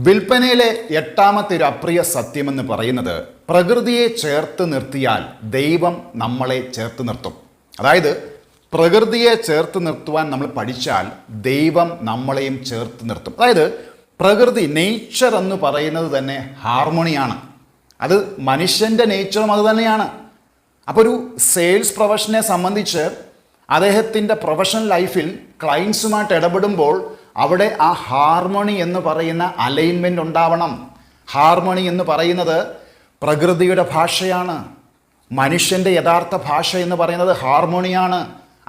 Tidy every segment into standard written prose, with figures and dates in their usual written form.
വിൽപ്പനയിലെ എട്ടാമത്തെ ഒരു അപ്രിയ സത്യമെന്ന് പറയുന്നത് പ്രകൃതിയെ ചേർത്ത് നിർത്തിയാൽ ദൈവം നമ്മളെ ചേർത്ത് നിർത്തും. അതായത് പ്രകൃതിയെ ചേർത്ത് നിർത്തുവാൻ നമ്മൾ പഠിച്ചാൽ ദൈവം നമ്മളെയും ചേർത്ത് നിർത്തും. അതായത് പ്രകൃതി, നേച്ചർ എന്ന് പറയുന്നത് തന്നെ ഹാർമോണിയാണ്. അത് മനുഷ്യൻ്റെ നേച്ചറും അത് തന്നെയാണ്. അപ്പോൾ ഒരു സെയിൽസ് പ്രൊഫഷനെ സംബന്ധിച്ച് അദ്ദേഹത്തിൻ്റെ പ്രൊഫഷണൽ ലൈഫിൽ ക്ലയൻസുമായിട്ട് ഇടപെടുമ്പോൾ അവിടെ ആ ഹാർമണി എന്ന് പറയുന്ന അലൈൻമെൻ്റ് ഉണ്ടാവണം. ഹാർമണി എന്ന് പറയുന്നത് പ്രകൃതിയുടെ ഭാഷയാണ്. മനുഷ്യൻ്റെ യഥാർത്ഥ ഭാഷ എന്ന് പറയുന്നത് ഹാർമോണിയാണ്.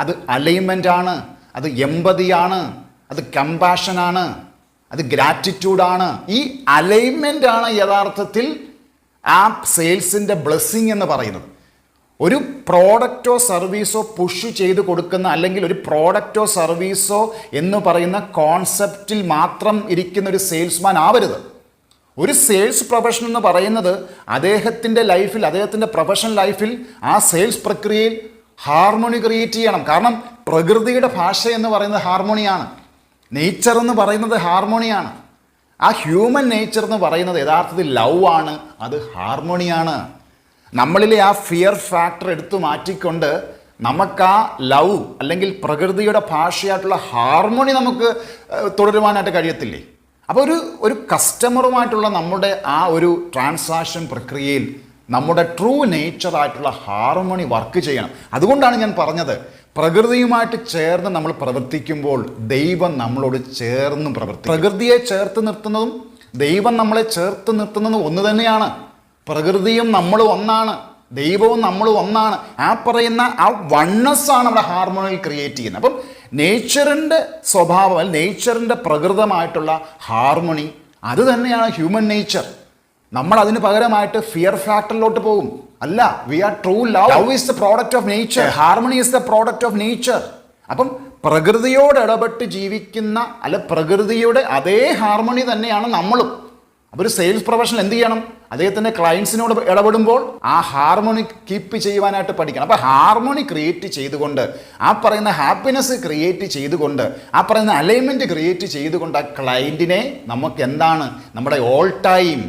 അത് അലൈൻമെൻ്റാണ്, അത് എമ്പതിയാണ്, അത് കമ്പാഷനാണ്, അത് ഗ്രാറ്റിറ്റ്യൂഡാണ്. ഈ അലൈൻമെൻ്റാണ് യഥാർത്ഥത്തിൽ ആ സെയിൽസിൻ്റെ ബ്ലെസ്സിങ് എന്ന് പറയുന്നത്. ഒരു പ്രോഡക്റ്റോ സർവീസോ പുഷ് ചെയ്ത് കൊടുക്കുന്ന, അല്ലെങ്കിൽ ഒരു പ്രോഡക്റ്റോ സർവീസോ എന്ന് പറയുന്ന കോൺസെപ്റ്റിൽ മാത്രം ഇരിക്കുന്ന ഒരു സെയിൽസ്മാൻ ആവരുത്. ഒരു സെയിൽസ് പ്രൊഫഷൻ എന്ന് പറയുന്നത് അദ്ദേഹത്തിൻ്റെ ലൈഫിൽ, അദ്ദേഹത്തിൻ്റെ പ്രൊഫഷണൽ ലൈഫിൽ ആ സെയിൽസ് പ്രക്രിയയിൽ ഹാർമോണി ക്രിയേറ്റ് ചെയ്യണം. കാരണം പ്രകൃതിയുടെ ഭാഷ എന്ന് പറയുന്നത് ഹാർമോണിയാണ്. നേച്ചർ എന്ന് പറയുന്നത് ഹാർമോണിയാണ്. ആ ഹ്യൂമൻ നേച്ചർ എന്ന് പറയുന്നത് യഥാർത്ഥത്തിൽ ലവ് ആണ്, അത് ഹാർമോണിയാണ്. നമ്മളിലെ ആ ഫിയർ ഫാക്ടർ എടുത്തു മാറ്റിക്കൊണ്ട് നമുക്ക് ആ ലവ് അല്ലെങ്കിൽ പ്രകൃതിയുടെ ഭാഷയായിട്ടുള്ള ഹാർമോണി നമുക്ക് തുടരുവാനായിട്ട് കഴിയത്തില്ലേ? അപ്പോൾ ഒരു കസ്റ്റമറുമായിട്ടുള്ള നമ്മുടെ ആ ഒരു ട്രാൻസാക്ഷൻ പ്രക്രിയയിൽ നമ്മുടെ ട്രൂ നേച്ചറായിട്ടുള്ള ഹാർമോണി വർക്ക് ചെയ്യണം. അതുകൊണ്ടാണ് ഞാൻ പറഞ്ഞത്, പ്രകൃതിയുമായിട്ട് ചേർന്ന് നമ്മൾ പ്രവർത്തിക്കുമ്പോൾ ദൈവം നമ്മളോട് ചേർന്ന് പ്രവർത്തിക്കും. പ്രകൃതിയെ ചേർത്ത് നിർത്തുന്നതും ദൈവം നമ്മളെ ചേർത്ത് നിർത്തുന്നതും ഒന്ന് തന്നെയാണ്. പ്രകൃതിയും നമ്മളും ഒന്നാണ്, ദൈവവും നമ്മളും ഒന്നാണ്. ആ പറയുന്ന ആ വണ്ണസ്സാണ് അവിടെ ഹാർമോണിയിൽ ക്രിയേറ്റ് ചെയ്യുന്നത്. അപ്പം നേച്ചറിൻ്റെ സ്വഭാവം, നേച്ചറിൻ്റെ പ്രകൃതമായിട്ടുള്ള ഹാർമോണി അത് തന്നെയാണ് ഹ്യൂമൻ നേച്ചർ. നമ്മൾ അതിന് പകരമായിട്ട് ഫിയർ ഫാക്ടറിലോട്ട് പോകും. അല്ല, we are true love. Love is the product of nature, harmony is the product of nature. അപ്പം പ്രകൃതിയോട് ഇടപെട്ട് ജീവിക്കുന്ന, അല്ല പ്രകൃതിയുടെ അതേ ഹാർമണി തന്നെയാണ് നമ്മളും. അപ്പോൾ ഒരു സെയിൽസ് പ്രൊഫഷണൽ എന്ത് ചെയ്യണം? അദ്ദേഹത്തിൻ്റെ ക്ലയൻസിനോട് ഇടപെടുമ്പോൾ ആ ഹാർമോണി കീപ്പ് ചെയ്യുവാനായിട്ട് പഠിക്കണം. അപ്പോൾ ഹാർമോണി ക്രിയേറ്റ് ചെയ്തുകൊണ്ട്, ആ പറയുന്ന ഹാപ്പിനെസ് ക്രിയേറ്റ് ചെയ്തുകൊണ്ട്, ആ പറയുന്ന അലൈൻമെൻറ്റ് ക്രിയേറ്റ് ചെയ്തുകൊണ്ട് ആ ക്ലയൻറ്റിനെ നമുക്ക് എന്താണ് നമ്മുടെ ഓൾ ടൈം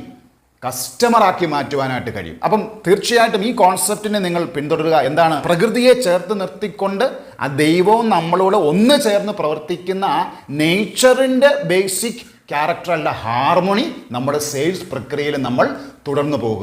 കസ്റ്റമറാക്കി മാറ്റുവാനായിട്ട് കഴിയും. അപ്പം തീർച്ചയായിട്ടും ഈ കോൺസെപ്റ്റിനെ നിങ്ങൾ പിന്തുടരുക. എന്താണ്? പ്രകൃതിയെ ചേർത്ത് നിർത്തിക്കൊണ്ട് ആ ദൈവവും നമ്മളോട് ഒന്ന് ചേർന്ന് പ്രവർത്തിക്കുന്ന ആ നേച്ചറിൻ്റെ ബേസിക് ക്യാരക്ടർ അല്ല ഹാർമോണി നമ്മുടെ സെയിൽസ് പ്രക്രിയയിൽ നമ്മൾ തുടർന്നു പോകും.